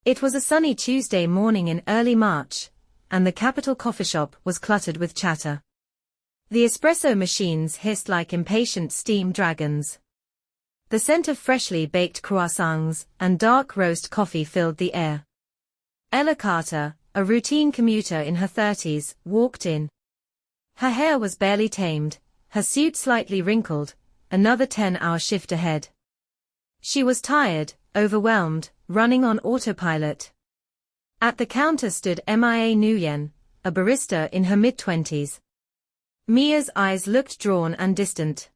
It was a sunny Tuesday morning in early March, and the capital coffee shop was cluttered with chatter. The espresso machines hissed like impatient steam dragons. The scent of freshly baked croissants and dark roast coffee filled the air. Ella Carter, a routine commuter in her 30s, walked in. Her hair was barely tamed, her suit slightly wrinkled, another 10-hour shift ahead. She was tired, overwhelmed, running on autopilot. At the counter stood Mia Nguyen, a barista in her mid-20s. Mia's eyes looked drawn and distant.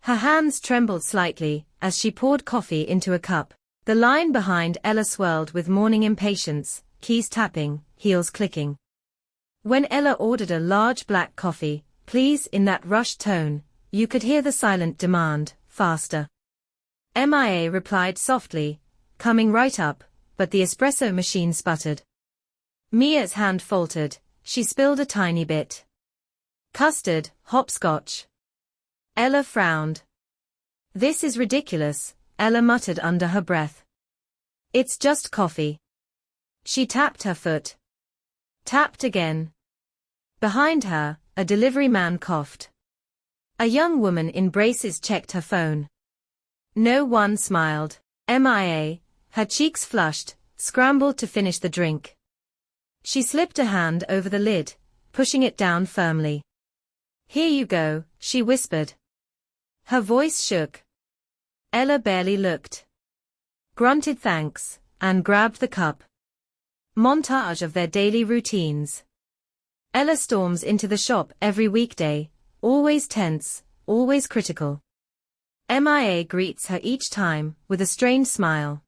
Her hands trembled slightly as she poured coffee into a cup. The line behind Ella swirled with morning impatience, keys tapping, heels clicking. When Ella ordered a large black coffee, please, in that rushed tone, you could hear the silent demand, faster. Mia replied softly, coming right up, but the espresso machine sputtered. Mia's hand faltered, she spilled a tiny bit. Custard, hopscotch. Ella frowned. This is ridiculous, Ella muttered under her breath. It's just coffee. She tapped her foot. Tapped again. Behind her, a delivery man coughed. A young woman in braces checked her phone. No one smiled. Mia, her cheeks flushed, scrambled to finish the drink. She slipped a hand over the lid, pushing it down firmly. Here you go, she whispered. Her voice shook. Ella barely looked. Grunted thanks, and grabbed the cup. Montage of their daily routines. Ella storms into the shop every weekday, always tense, always critical. Mia greets her each time, with a strained smile.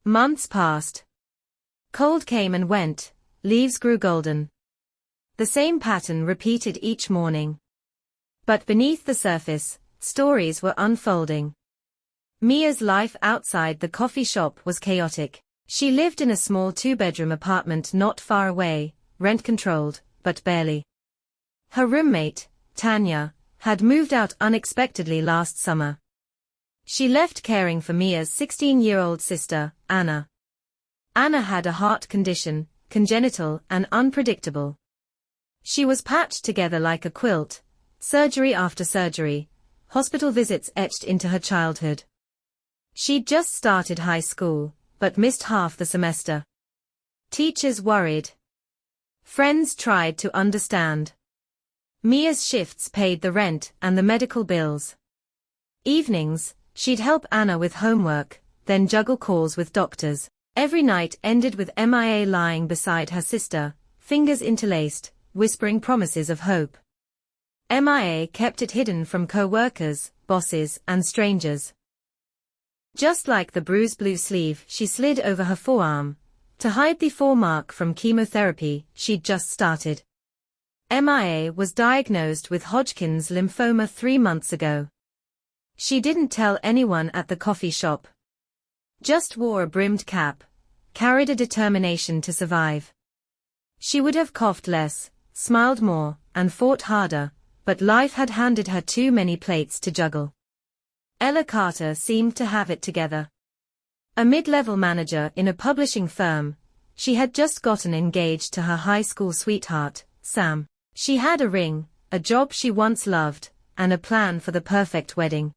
Months passed. Cold came and went, leaves grew golden. The same pattern repeated each morning. But beneath the surface, stories were unfolding. Mia's life outside the coffee shop was chaotic. She lived in a small 2-bedroom apartment not far away, rent-controlled, but barely. Her roommate, Tanya, had moved out unexpectedly last summer. She left caring for Mia's 16-year-old sister, Anna. Anna had a heart condition, congenital and unpredictable. She was patched together like a quilt, surgery after surgery, hospital visits etched into her childhood. She'd just started high school, but missed half the semester. Teachers worried. Friends tried to understand. Mia's shifts paid the rent and the medical bills. Evenings, she'd help Anna with homework, then juggle calls with doctors. Every night ended with Mia lying beside her sister, fingers interlaced, whispering promises of hope. Mia kept it hidden from co-workers, bosses, and strangers. Just like the bruised blue sleeve she slid over her forearm, to hide the foremark from chemotherapy she'd just started. Mia was diagnosed with Hodgkin's lymphoma 3 months ago. She didn't tell anyone at the coffee shop. Just wore a brimmed cap, carried a determination to survive. She would have coughed less, smiled more, and fought harder, but life had handed her too many plates to juggle. Ella Carter seemed to have it together. A mid-level manager in a publishing firm, she had just gotten engaged to her high school sweetheart, Sam. She had a ring, a job she once loved, and a plan for the perfect wedding.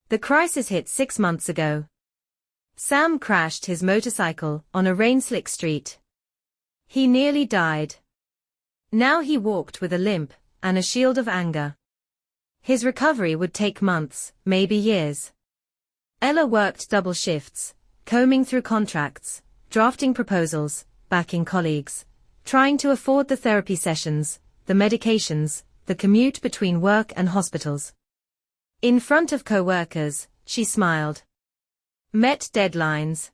The crisis hit 6 months ago. Sam crashed his motorcycle on a rain-slick street. He nearly died. Now he walked with a limp and a shield of anger. His recovery would take months, maybe years. Ella worked double shifts, combing through contracts, drafting proposals, backing colleagues, trying to afford the therapy sessions, the medications, the commute between work and hospitals. In front of co-workers, she smiled. Met deadlines.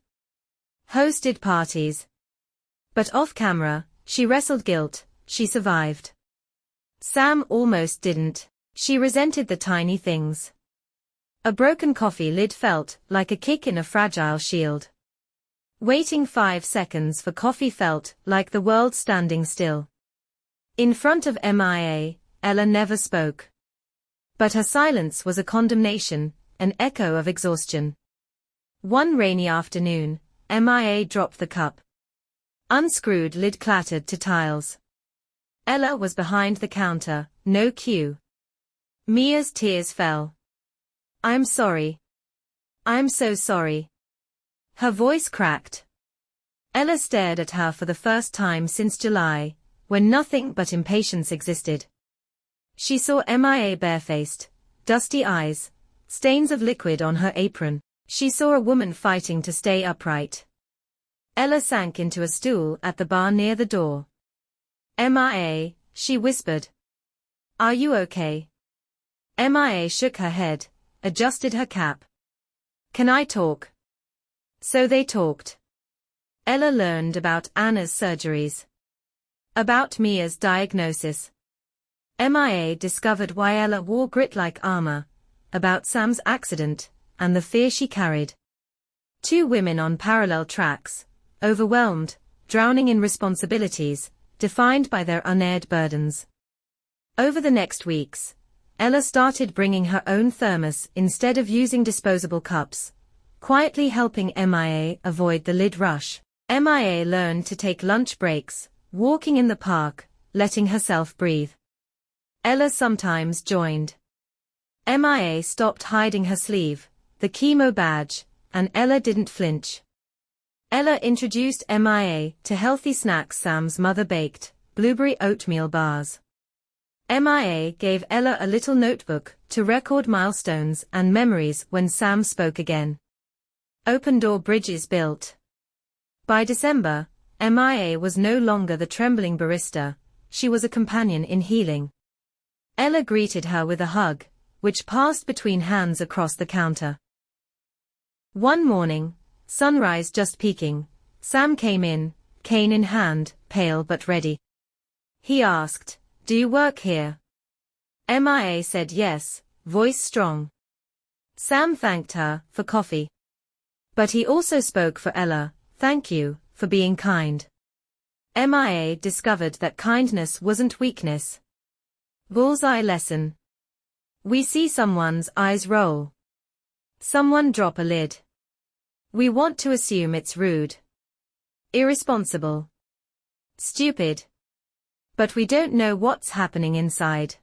Hosted parties. But off-camera, she wrestled guilt. She survived. Sam almost didn't. She resented the tiny things. A broken coffee lid felt like a kick in a fragile shield. Waiting 5 seconds for coffee felt like the world standing still. In front of Mia, Ella never spoke. But her silence was a condemnation, an echo of exhaustion. One rainy afternoon, MIA dropped the cup. Unscrewed lid clattered to tiles. Ella was behind the counter, no cue. Mia's tears fell. "I'm sorry. I'm so sorry." Her voice cracked. Ella stared at her for the first time since July, when nothing but impatience existed. She saw MIA barefaced, dusty eyes, stains of liquid on her apron. She saw a woman fighting to stay upright. Ella sank into a stool at the bar near the door. "MIA," she whispered. "Are you okay?" MIA shook her head, adjusted her cap. "Can I talk?" So they talked. Ella learned about Anna's surgeries. About Mia's diagnosis. MIA discovered why Ella wore grit-like armor, about Sam's accident, and the fear she carried. Two women on parallel tracks, overwhelmed, drowning in responsibilities, defined by their unaired burdens. Over the next weeks, Ella started bringing her own thermos instead of using disposable cups, quietly helping MIA avoid the lid rush. MIA learned to take lunch breaks, walking in the park, letting herself breathe. Ella sometimes joined. MIA stopped hiding her sleeve, the chemo badge, and Ella didn't flinch. Ella introduced MIA to healthy snacks Sam's mother baked, blueberry oatmeal bars. MIA gave Ella a little notebook to record milestones and memories when Sam spoke again. Open-door bridges built. By December, MIA was no longer the trembling barista, she was a companion in healing. Ella greeted her with a hug, which passed between hands across the counter. One morning, sunrise just peaking, Sam came in, cane in hand, pale but ready. He asked, "Do you work here?" MIA said yes, voice strong. Sam thanked her for coffee. But he also spoke for Ella, "Thank you, for being kind." MIA discovered that kindness wasn't weakness. Bullseye lesson. We see someone's eyes roll. Someone drop a lid. We want to assume it's rude. Irresponsible. Stupid. But we don't know what's happening inside.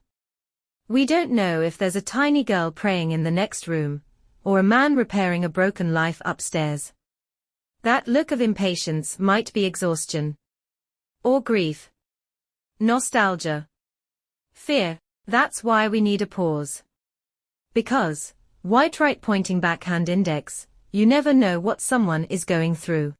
We don't know if there's a tiny girl praying in the next room, or a man repairing a broken life upstairs. That look of impatience might be exhaustion. Or grief. Nostalgia. Fear. That's why we need a pause. Because, white right pointing backhand index, you never know what someone is going through.